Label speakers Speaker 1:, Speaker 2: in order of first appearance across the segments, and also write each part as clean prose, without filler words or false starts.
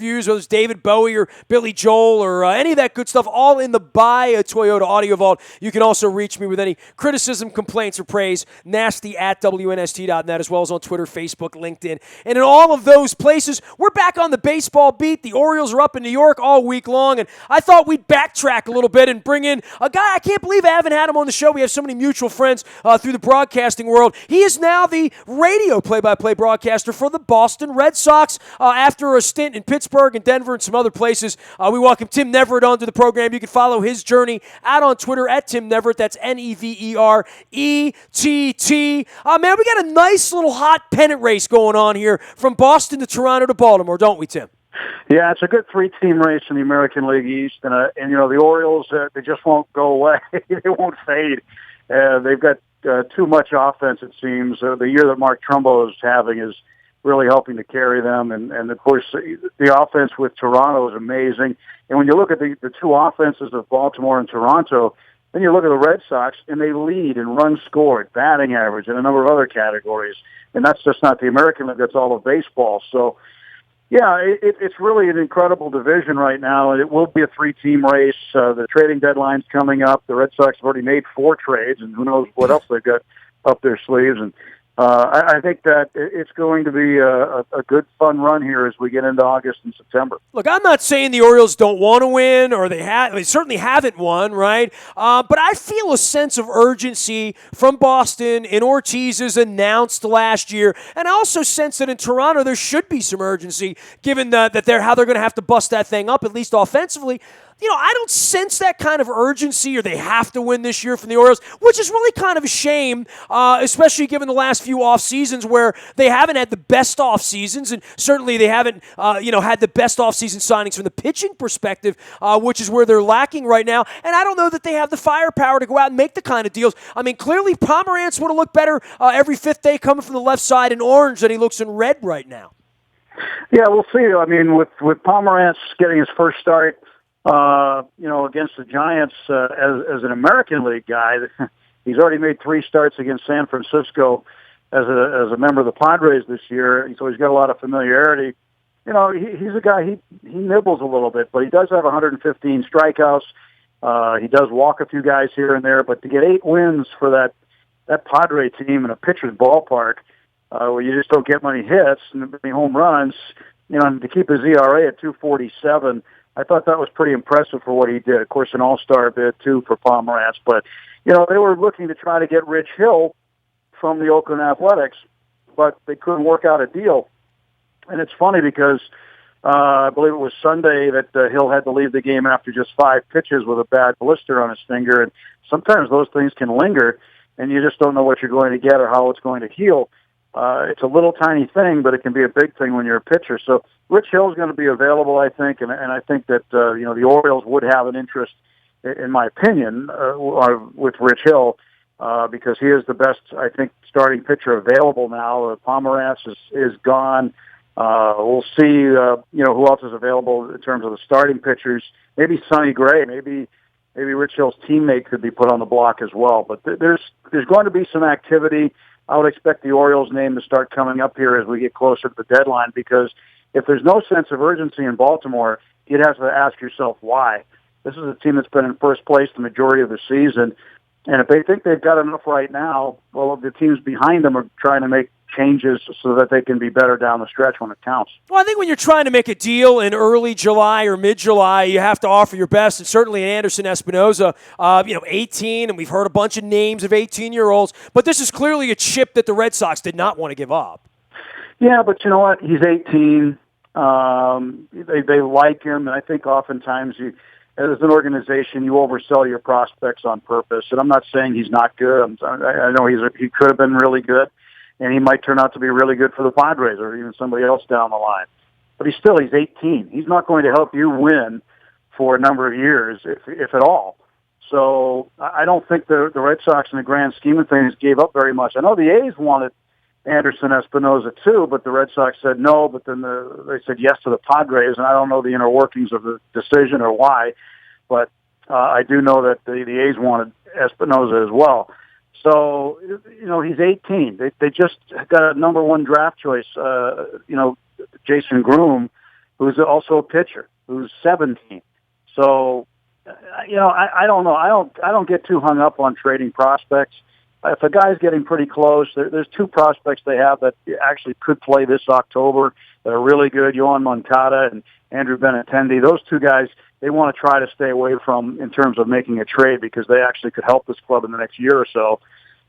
Speaker 1: Views, whether it's David Bowie or Billy Joel or any of that good stuff, all in the Buy a Toyota Audio Vault. You can also reach me with any criticism, complaints, or praise, nasty@WNST.net, as well as on Twitter, Facebook, LinkedIn. And in all of those places, we're back on the baseball beat. The Orioles are up in New York all week long, and I thought we'd backtrack a little bit and bring in a guy. I can't believe I haven't had him on the show. We have so many mutual friends through the broadcasting world. He is now the radio play-by-play broadcaster for the Boston Red Sox after a stint in Pittsburgh and Denver and some other places. We welcome Tim Neverett onto the program. You can follow his journey out on Twitter at Tim Neverett. That's Neverett. Man, we got a nice little hot pennant race going on here from Boston to Toronto to Baltimore, don't we, Tim?
Speaker 2: Yeah, it's a good three-team race in the American League East, and you know the Orioles, they just won't go away. They won't fade. They've got too much offense, it seems. The year that Mark Trumbo is having is really helping to carry them. And of course, the offense with Toronto is amazing. And when you look at the two offenses of Baltimore and Toronto, then you look at the Red Sox, and they lead in runs scored, batting average, and a number of other categories. And that's just not the American League. That's all of baseball. So, yeah, it's really an incredible division right now, and it will be a three-team race. The trading deadline's coming up. The Red Sox have already made 4 trades, and who knows what else they've got up their sleeves. And I think that it's going to be a good, fun run here as we get into August and September.
Speaker 1: Look, I'm not saying the Orioles don't want to win, or they certainly haven't won, right? But I feel a sense of urgency from Boston in Ortiz's announced last year, and I also sense that in Toronto there should be some urgency, given that how they're going to have to bust that thing up, at least offensively. You know, I don't sense that kind of urgency, or they have to win this year from the Orioles, which is really kind of a shame, especially given the last few off seasons where they haven't had the best off seasons, and certainly they haven't, had the best off season signings from the pitching perspective, which is where they're lacking right now. And I don't know that they have the firepower to go out and make the kind of deals. I mean, clearly Pomerantz would have looked better every fifth day coming from the left side in orange than he looks in red right now.
Speaker 2: Yeah, we'll see. I mean, with Pomerantz getting his first start, against the Giants as an American League guy, he's already made 3 starts against San Francisco as a member of the Padres this year, so he's got a lot of familiarity. You know, he's a guy, he nibbles a little bit, but he does have 115 strikeouts. He does walk a few guys here and there, but to get 8 wins for that Padre team in a pitcher's ballpark, where you just don't get many hits and many home runs, and to keep his ERA at 2.47, I thought that was pretty impressive for what he did. Of course, an all-star bid, too, for Pomerantz. But, they were looking to try to get Rich Hill from the Oakland Athletics, but they couldn't work out a deal. And it's funny because I believe it was Sunday that Hill had to leave the game after just 5 pitches with a bad blister on his finger. And sometimes those things can linger, and you just don't know what you're going to get or how it's going to heal. It's a little tiny thing, but it can be a big thing when you're a pitcher. So Rich Hill's going to be available, I think, and I think that the Orioles would have an interest, in my opinion, with Rich Hill because he is the best, I think, starting pitcher available now. Pomerantz is gone. We'll see, who else is available in terms of the starting pitchers. Maybe Sonny Gray, maybe Rich Hill's teammate could be put on the block as well. But there's going to be some activity. I would expect the Orioles' name to start coming up here as we get closer to the deadline, because if there's no sense of urgency in Baltimore, you'd have to ask yourself why. This is a team that's been in first place the majority of the season, and if they think they've got enough right now, well, the teams behind them are trying to make changes so that they can be better down the stretch when it counts.
Speaker 1: Well, I think when you're trying to make a deal in early July or mid-July, you have to offer your best, and certainly Anderson Espinoza, 18, and we've heard a bunch of names of 18-year-olds, but this is clearly a chip that the Red Sox did not want to give up.
Speaker 2: Yeah, but you know what? He's 18. They like him, and I think oftentimes as an organization, you oversell your prospects on purpose, and I'm not saying he's not good. I know he could have been really good, and he might turn out to be really good for the Padres or even somebody else down the line. But he's 18. He's not going to help you win for a number of years, if at all. So I don't think the Red Sox, in the grand scheme of things, gave up very much. I know the A's wanted Anderson Espinoza too, but the Red Sox said no, but then they said yes to the Padres, and I don't know the inner workings of the decision or why, but I do know that the A's wanted Espinoza as well. So, he's 18. They just got a number 1 draft choice, Jason Groom, who's also a pitcher, who's 17. So, I don't know. I don't get too hung up on trading prospects. If a guy's getting pretty close, there's two prospects they have that actually could play this October that are really good, Yohan Moncada and Andrew Benintendi. Those two guys, they want to try to stay away from in terms of making a trade because they actually could help this club in the next year or so.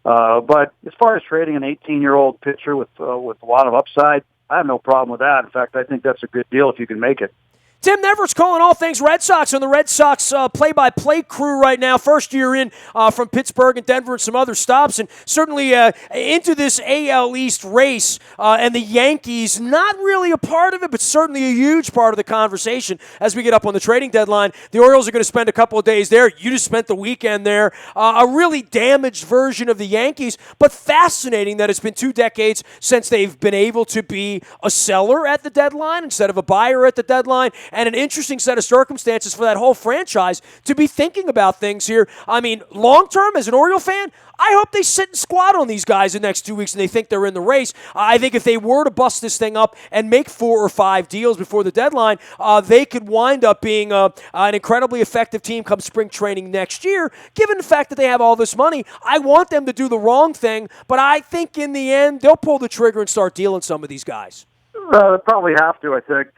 Speaker 2: But as far as trading an 18-year-old pitcher with a lot of upside, I have no problem with that. In fact, I think that's a good deal if you can make it.
Speaker 1: Tim Never's calling all things Red Sox on the Red Sox play-by-play crew right now. First year in from Pittsburgh and Denver and some other stops. And certainly into this AL East race. And the Yankees, not really a part of it, but certainly a huge part of the conversation as we get up on the trading deadline. The Orioles are going to spend a couple of days there. You just spent the weekend there. A really damaged version of the Yankees, but fascinating that it's been 2 decades since they've been able to be a seller at the deadline instead of a buyer at the deadline. And an interesting set of circumstances for that whole franchise to be thinking about things here. I mean, long-term, as an Oriole fan, I hope they sit and squat on these guys the next 2 weeks and they think they're in the race. I think if they were to bust this thing up and make 4 or 5 deals before the deadline, they could wind up being an incredibly effective team come spring training next year. Given the fact that they have all this money, I want them to do the wrong thing, but I think in the end, they'll pull the trigger and start dealing some of these guys.
Speaker 2: They probably have to, I think.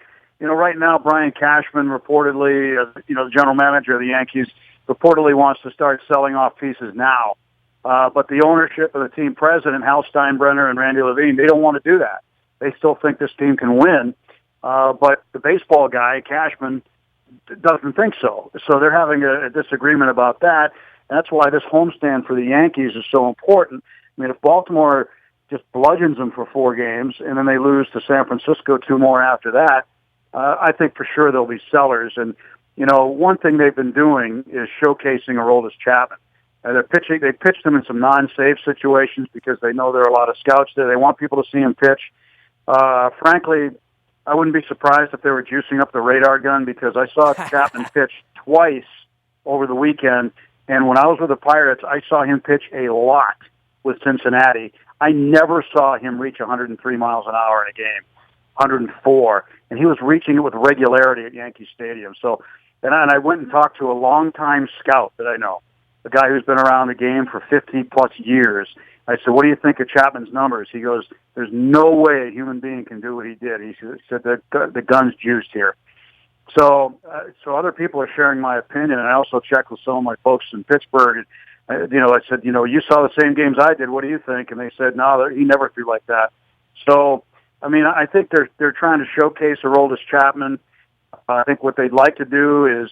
Speaker 2: Right now, Brian Cashman reportedly, the general manager of the Yankees, reportedly wants to start selling off pieces now. But the ownership of the team president, Hal Steinbrenner and Randy Levine, they don't want to do that. They still think this team can win. But the baseball guy, Cashman, doesn't think so. So they're having a disagreement about that. And that's why this homestand for the Yankees is so important. I mean, if Baltimore just bludgeons them for 4 games and then they lose to San Francisco 2 more after that, I think for sure they'll be sellers. And, one thing they've been doing is showcasing Aroldis Chapman. They pitched him in some non-safe situations because they know there are a lot of scouts there. They want people to see him pitch. Frankly, I wouldn't be surprised if they were juicing up the radar gun because I saw Chapman pitch twice over the weekend. And when I was with the Pirates, I saw him pitch a lot with Cincinnati. I never saw him reach 103 miles an hour in a game. 104, and he was reaching it with regularity at Yankee Stadium. So, and I went and talked to a longtime scout that I know, a guy who's been around the game for 50-plus years. I said, what do you think of Chapman's numbers? He goes, there's no way a human being can do what he did. He said that the gun's juiced here. So other people are sharing my opinion, and I also checked with some of my folks in Pittsburgh. And, I said, you saw the same games I did. What do you think? And they said, no, he never threw like that. So, I mean, I think they're trying to showcase Aroldis Chapman. I think what they'd like to do is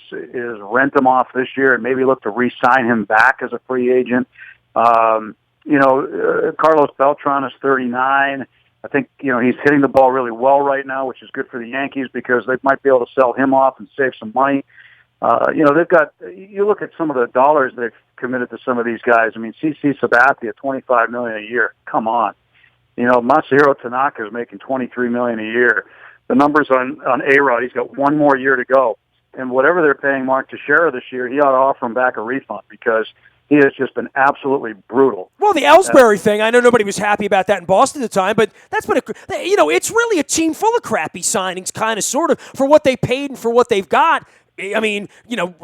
Speaker 2: rent him off this year and maybe look to re-sign him back as a free agent. Carlos Beltran is 39. I think, he's hitting the ball really well right now, which is good for the Yankees because they might be able to sell him off and save some money. They've got, you look at some of the dollars they've committed to some of these guys. I mean, CC Sabathia, $25 million a year. Come on. Masahiro Tanaka is making $23 million a year. The numbers on A-Rod, he's got 1 more year to go. And whatever they're paying Mark Teixeira this year, he ought to offer him back a refund because he has just been absolutely brutal.
Speaker 1: Well, the Ellsbury thing, I know nobody was happy about that in Boston at the time, but that's been it's really a team full of crappy signings, kind of, sort of, for what they paid and for what they've got. I mean,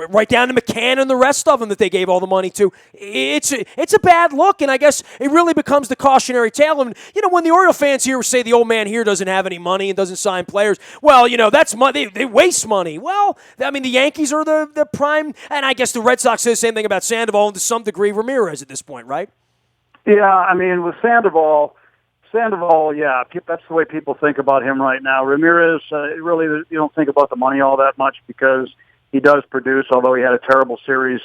Speaker 1: right down to McCann and the rest of them that they gave all the money to. It's a bad look, and I guess it really becomes the cautionary tale. And, when the Oriole fans here say the old man here doesn't have any money and doesn't sign players, well, that's money. They waste money. Well, I mean, the Yankees are the prime, and I guess the Red Sox say the same thing about Sandoval and to some degree Ramirez at this point, right?
Speaker 2: Yeah, I mean, with Sandoval, yeah, that's the way people think about him right now. Ramirez, really, you don't think about the money all that much because he does produce, although he had a terrible series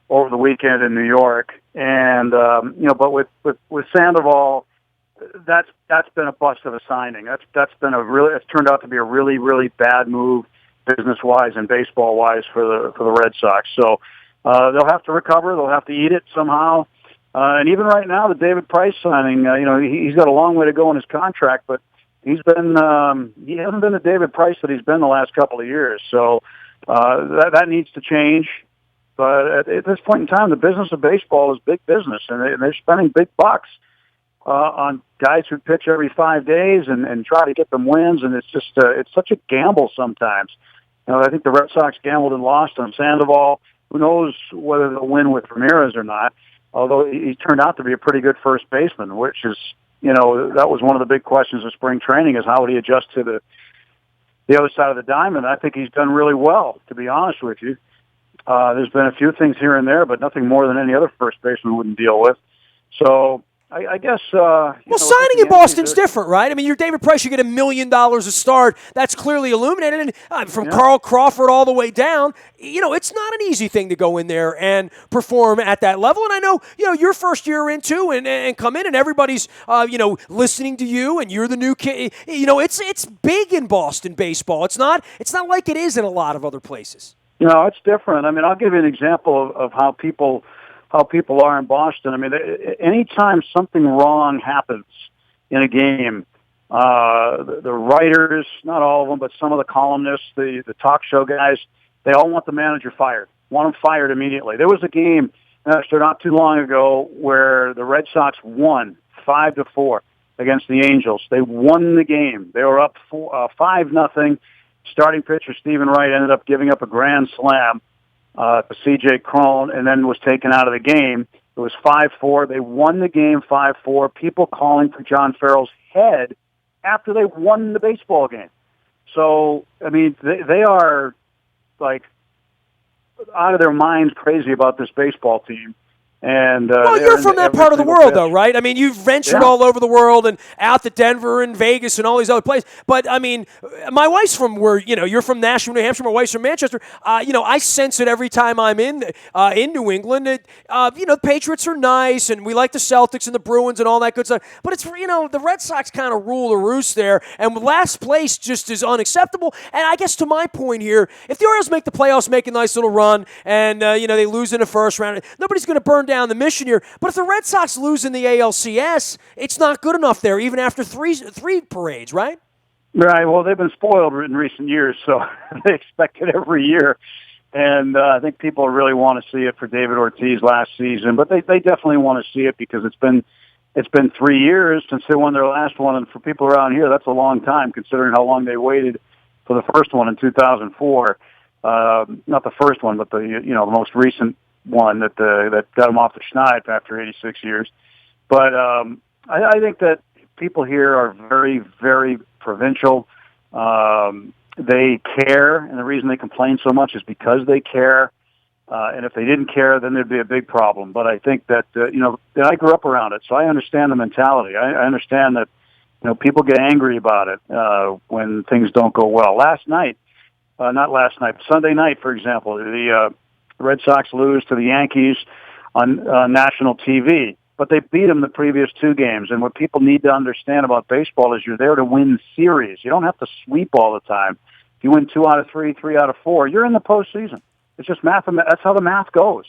Speaker 2: over the weekend in New York. And, but with Sandoval, that's been a bust of a signing. That's been it's turned out to be a really, really bad move business-wise and baseball-wise for the Red Sox. So they'll have to recover. They'll have to eat it somehow. And even right now, the David Price signing, he's got a long way to go in his contract, but he hasn't been the David Price that he's been the last couple of years. So that needs to change. But at this point in time, the business of baseball is big business, and they're spending big bucks. on guys who pitch every 5 days and try to get them wins, and it's just it's such a gamble sometimes. I think the Red Sox gambled and lost on Sandoval. Who knows whether they'll win with Ramirez or not? Although he turned out to be a pretty good first baseman, which is, that was one of the big questions of spring training, is how would he adjust to the other side of the diamond. I think he's done really well, to be honest with you. There's been a few things here and there, but nothing more than any other first baseman wouldn't deal with. So I guess...
Speaker 1: signing in Boston's different, right? I mean, you're David Price, you get $1 million a start. That's clearly illuminated. And from Carl Crawford all the way down, it's not an easy thing to go in there and perform at that level. And I know, your first year in too, and come in and everybody's, listening to you, and you're the new kid. It's big in Boston baseball. It's not like it is in a lot of other places.
Speaker 2: It's different. I mean, I'll give you an example of how people are in Boston. I mean, anytime something wrong happens in a game, the writers, not all of them, but some of the columnists, the talk show guys, they all want the manager fired, want him fired immediately. There was a game, Nestor, not too long ago where the Red Sox won 5-4 against the Angels. They won the game. They were up 5-0. Starting pitcher Stephen Wright ended up giving up a grand slam to C.J. Cron, and then was taken out of the game. It was 5-4. They won the game 5-4. People calling for John Farrell's head after they won the baseball game. So, I mean, they are, like, out of their minds crazy about this baseball team. And
Speaker 1: well, you're from that part of the world, though, right? I mean, you've ventured all over the world and out to Denver and Vegas and all these other places. But, I mean, my wife's from where, you're from Nashville, New Hampshire. My wife's from Manchester. I sense it every time I'm in New England. The Patriots are nice, and we like the Celtics and the Bruins and all that good stuff. But it's, the Red Sox kind of rule the roost there. And last place just is unacceptable. And I guess to my point here, if the Orioles make the playoffs, make a nice little run, and, they lose in the first round, nobody's going to burn down the mission here. But if the Red Sox lose in the ALCS, it's not good enough there, even after three parades, right?
Speaker 2: Right. Well, they've been spoiled in recent years, so they expect it every year. And I think people really want to see it for David Ortiz last season, but they definitely want to see it because it's been 3 years since they won their last one, and for people around here, that's a long time considering how long they waited for the first one in 2004. Not the first one, but the most recent one that got him off the schneid after 86 years. But I think that people here are very, very provincial. They care, and the reason they complain so much is because they care. And if they didn't care, then there'd be a big problem. But I think that, I grew up around it, so I understand the mentality. I understand that, people get angry about it when things don't go well. Sunday night, for example, the Red Sox lose to the Yankees on national TV, but they beat them the previous 2 games. And what people need to understand about baseball is you're there to win series. You don't have to sweep all the time. If you win 2 out of 3, 3 out of 4, you're in the postseason. It's just math. That's how the math goes.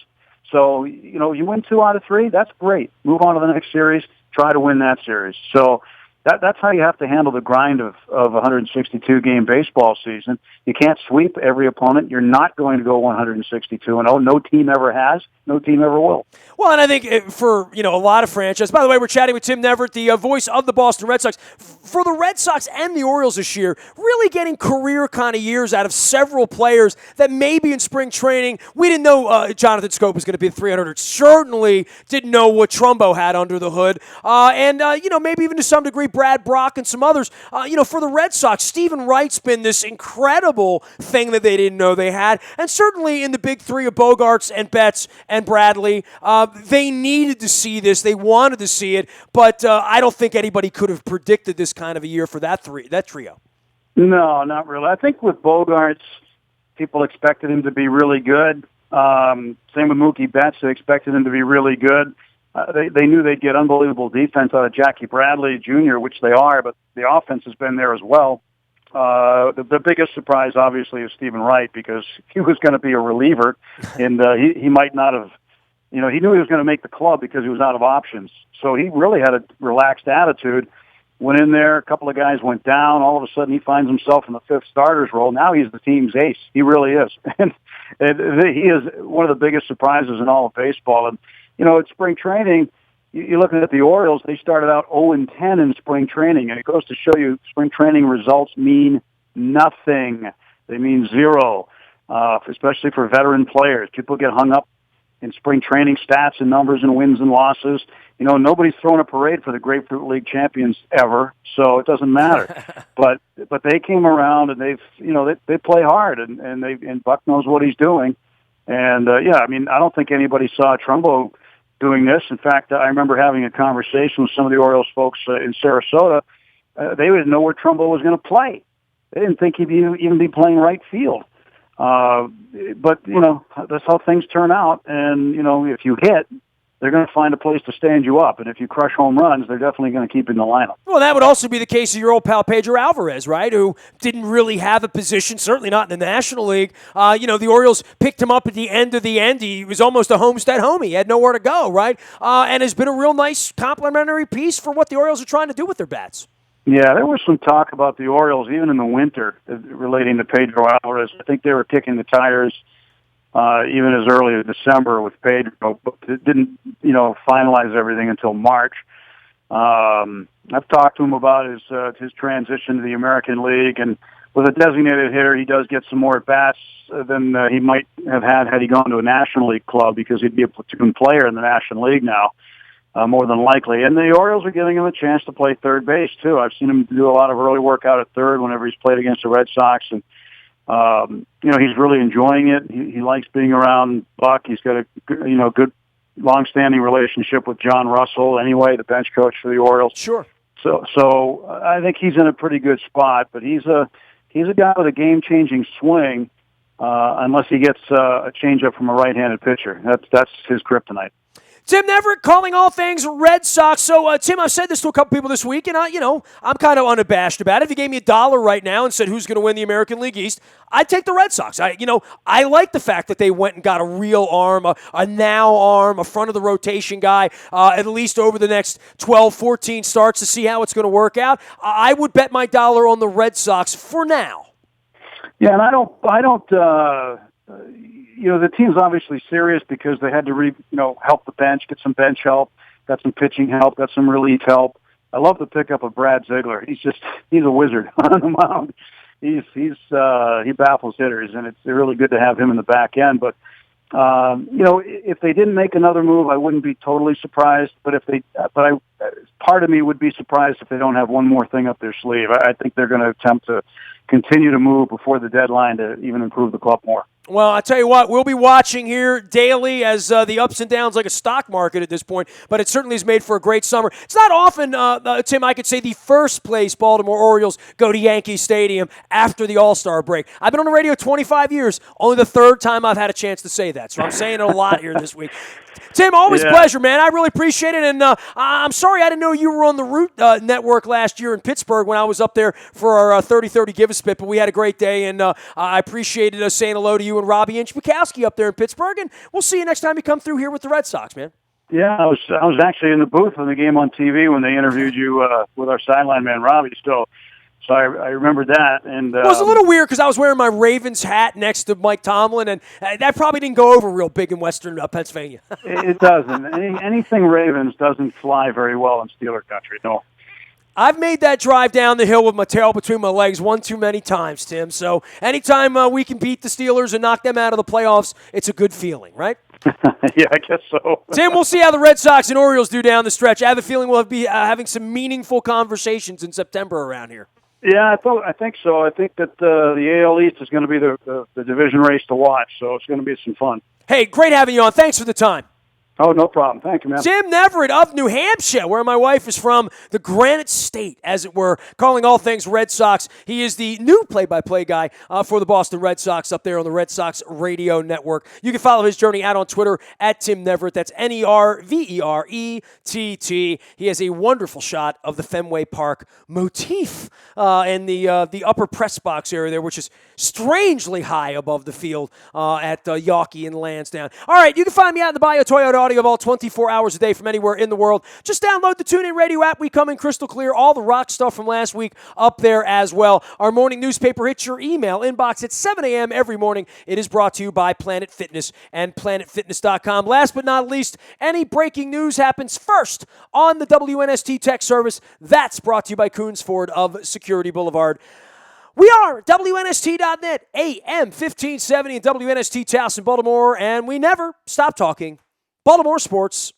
Speaker 2: So, you win 2 out of 3, that's great. Move on to the next series, try to win that series. So that's how you have to handle the grind of a 162-game baseball season. You can't sweep every opponent. You're not going to go 162-0. No team ever has. No team ever will.
Speaker 1: Well, and I think for a lot of franchises. By the way, we're chatting with Tim Neverett, the voice of the Boston Red Sox. For the Red Sox and the Orioles this year, really getting career kind of years out of several players that maybe in spring training we didn't know Jonathan Scope was going to be at 300. Certainly didn't know what Trumbo had under the hood, and maybe even to some degree Brad Brock and some others. For the Red Sox, Stephen Wright's been this incredible thing that they didn't know they had, and certainly in the big 3 of Bogarts and Betts and Bradley, they needed to see this. They wanted to see it, but I don't think anybody could have predicted this kind of a year for that trio.
Speaker 2: No, not really. I think with Bogarts, people expected him to be really good. Same with Mookie Betts. They expected him to be really good. They knew they'd get unbelievable defense out of Jackie Bradley Jr., which they are, but the offense has been there as well. The biggest surprise, obviously, is Stephen Wright because he was going to be a reliever, and he might not have. He knew he was going to make the club because he was out of options. So he really had a relaxed attitude. Went in there, a couple of guys went down. All of a sudden, he finds himself in the 5th starter's role. Now he's the team's ace. He really is. And he is one of the biggest surprises in all of baseball. And, at spring training, you're looking at the Orioles. They started out 0-10 in spring training, and it goes to show you spring training results mean nothing. They mean zero, especially for veteran players. People get hung up in spring training stats and numbers and wins and losses. Nobody's throwing a parade for the Grapefruit League champions ever, so it doesn't matter. but they came around, and they play hard, and Buck knows what he's doing. And I don't think anybody saw Trumbo doing this. In fact, I remember having a conversation with some of the Orioles folks in Sarasota. They didn't know where Trumbo was going to play. They didn't think he'd even be playing right field. But that's how things turn out. And if you hit, they're going to find a place to stand you up. And if you crush home runs, they're definitely going to keep you in the lineup.
Speaker 1: Well, that would also be the case of your old pal Pedro Alvarez, right, who didn't really have a position, certainly not in the National League. The Orioles picked him up at the end of the end. He was almost a homestead homie. He had nowhere to go, right, and has been a real nice complimentary piece for what the Orioles are trying to do with their bats.
Speaker 2: Yeah, there was some talk about the Orioles, even in the winter, relating to Pedro Alvarez. I think they were kicking the tires even as early as December with Pedro, but it didn't, finalize everything until March. I've talked to him about his transition to the American League, and with a designated hitter, he does get some more at-bats than he might have had he gone to a National League club, because he'd be a platoon player in the National League now. More than likely. And the Orioles are giving him a chance to play third base, too. I've seen him do a lot of early work out at third whenever he's played against the Red Sox. And, he's really enjoying it. He likes being around Buck. He's got a, good, long-standing relationship with John Russell, anyway, the bench coach for the Orioles.
Speaker 1: Sure.
Speaker 2: So I think he's in a pretty good spot. But he's a guy with a game-changing swing, unless he gets a changeup from a right-handed pitcher. That's his kryptonite.
Speaker 1: Tim Neverett calling all things Red Sox. So, Tim, I've said this to a couple people this week, and I'm kind of unabashed about it. If you gave me $1 right now and said who's going to win the American League East, I'd take the Red Sox. I like the fact that they went and got a real arm, a now arm, a front of the rotation guy, at least over the next 12, 14 starts to see how it's going to work out. I would bet my dollar on the Red Sox for now.
Speaker 2: Yeah, and I don't. The team's obviously serious because they had to help the bench, get some bench help, got some pitching help, got some relief help. I love the pickup of Brad Ziegler. He's a wizard on the mound. He baffles hitters, and it's really good to have him in the back end. But if they didn't make another move, I wouldn't be totally surprised. But part of me would be surprised if they don't have one more thing up their sleeve. I think they're going to attempt to continue to move before the deadline to even improve the club more.
Speaker 1: Well, I tell you what, we'll be watching here daily as the ups and downs like a stock market at this point, but it certainly has made for a great summer. It's not often, Tim, I could say the first place Baltimore Orioles go to Yankee Stadium after the All-Star break. I've been on the radio 25 years, only the third time I've had a chance to say that, so I'm saying it a lot here this week. Tim, always a pleasure, man. I really appreciate it, and I'm sorry I didn't know you were on the Root Network last year in Pittsburgh when I was up there for our 30-30 Give-A-Spit, but we had a great day, and I appreciated us saying hello to you and Robbie Inchbukowski up there in Pittsburgh, and we'll see you next time you come through here with the Red Sox, man.
Speaker 2: Yeah, I was actually in the booth when the game on TV when they interviewed you with our sideline man, Robbie, still. So I remember that. And
Speaker 1: it was a little weird because I was wearing my Ravens hat next to Mike Tomlin, and that probably didn't go over real big in Western Pennsylvania.
Speaker 2: It doesn't. Anything Ravens doesn't fly very well in Steeler country, no.
Speaker 1: I've made that drive down the hill with my tail between my legs one too many times, Tim. So anytime we can beat the Steelers and knock them out of the playoffs, it's a good feeling, right?
Speaker 2: Yeah, I guess so.
Speaker 1: Tim, we'll see how the Red Sox and Orioles do down the stretch. I have a feeling we'll be having some meaningful conversations in September around here.
Speaker 2: Yeah, I think so. I think that the AL East is going to be the division race to watch, so it's going to be some fun.
Speaker 1: Hey, great having you on. Thanks for the time.
Speaker 2: Oh, no problem. Thank you, man.
Speaker 1: Tim Neverett of New Hampshire, where my wife is from, the Granite State, as it were, calling all things Red Sox. He is the new play-by-play guy for the Boston Red Sox up there on the Red Sox Radio Network. You can follow his journey out on Twitter at Tim Neverett. That's Nerverettt. He has a wonderful shot of the Fenway Park motif in the upper press box area there, which is strangely high above the field at Yawkey and Lansdowne. All right, you can find me out in the Bio Toyota audio of all 24 hours a day from anywhere in the world. Just download the TuneIn Radio app. We come in crystal clear. All the rock stuff from last week up there as well. Our morning newspaper hits your email inbox at 7 a.m. every morning. It is brought to you by Planet Fitness and PlanetFitness.com. Last but not least, any breaking news happens first on the WNST Tech Service. That's brought to you by Coons Ford of Security Boulevard. We are WNST.net, AM 1570 and WNST Towson, Baltimore, and we never stop talking Baltimore sports.